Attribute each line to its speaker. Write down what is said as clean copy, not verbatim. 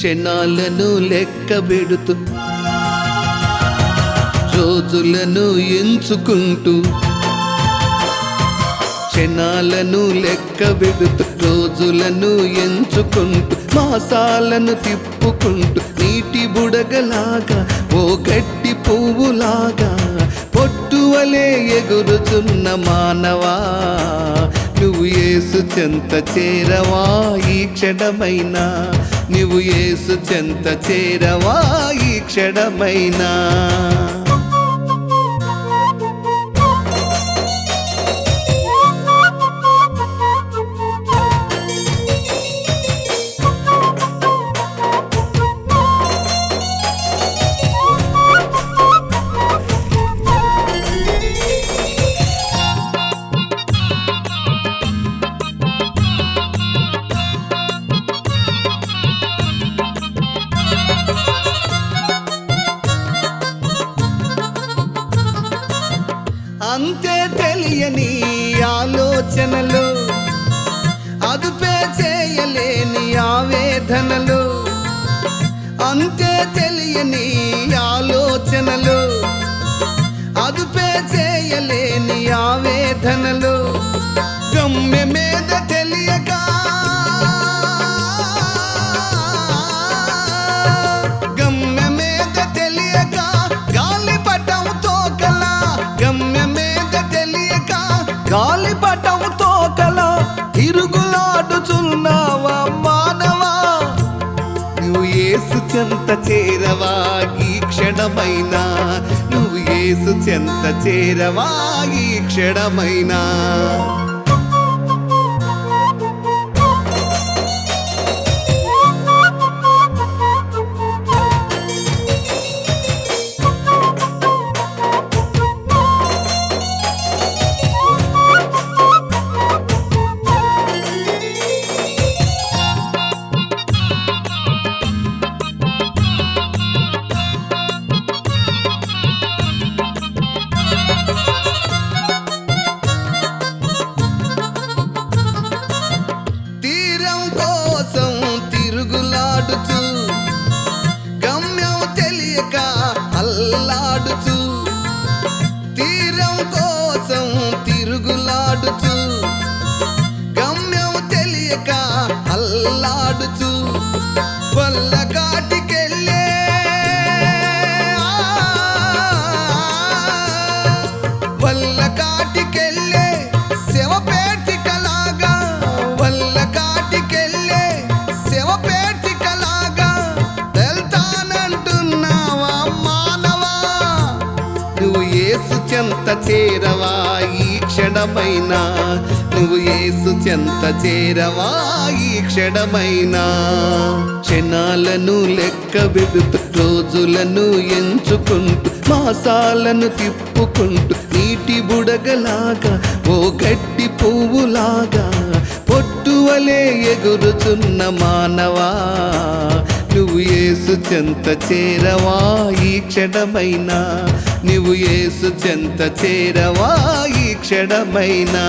Speaker 1: క్షణాలను లెక్కబెడుతూ రోజులను ఎంచుకుంటూ క్షణాలను లెక్కబెడుతూ రోజులను ఎంచుకుంటూ మాసాలను తిప్పుకుంటూ నీటి బుడగలాగా ఓ గడ్డి పువ్వులాగా పొట్టువలే ఎగురుచున్న మానవా నువ్వు యేసు చెంత చేరవా ఈ క్షణమైనా నువ్వు యేసు చెంత చేరవా ఈ క్షణమైనా అంతే తెలియని ఆలోచనలు అదుపే చేయలేని ఆవేదనలు అంతే తెలియని ఆలోచనలు అదుపే చేయలేని ఆవేదనలు గమ్య మీద తెలియక గమ్య మీద తెలియక గాలిపటం తోకలా గమ్య గాలిపటంతో కల తిరుగులాడుచున్నావా మానవా నువ్వు యేసు చెంత చేరవా ఈ క్షణమైనా నువ్వు యేసు చెంత చేరవా ఈ క్షణమైనా గమ్యం తెలియక అల్లాడుచు తీరం కోసం తిరుగులాడుచు గమ్యం తెలియక అల్లాడుచు వల్లకాటికెళ్ళే వల్లకాటికెళ్ళే శవపేటికలాగా వల్లకాటికెళ్ళే శవపేటికలాగా వెళ్తానంటున్నావా మానవా నువ్వు యేసు చెంత చేరవా ఈ క్షణమైనా నువ్వు యేసు చెంత చేరవా ఈ క్షణమైనా క్షణాలను లెక్కబెడుతూ రోజులను ఎంచుకుంటూ మాసాలను తిప్పుకుంటూ నీటి బుడగలాగా ఓ గడ్డి పువ్వులాగా పొట్టువలే ఎగురుచున్న మానవా నువ్వు యేసు చెంత చేరవా ఈ క్షణమైనా నువ్వు యేసు చెంత చేరవా ఈ క్షణమైనా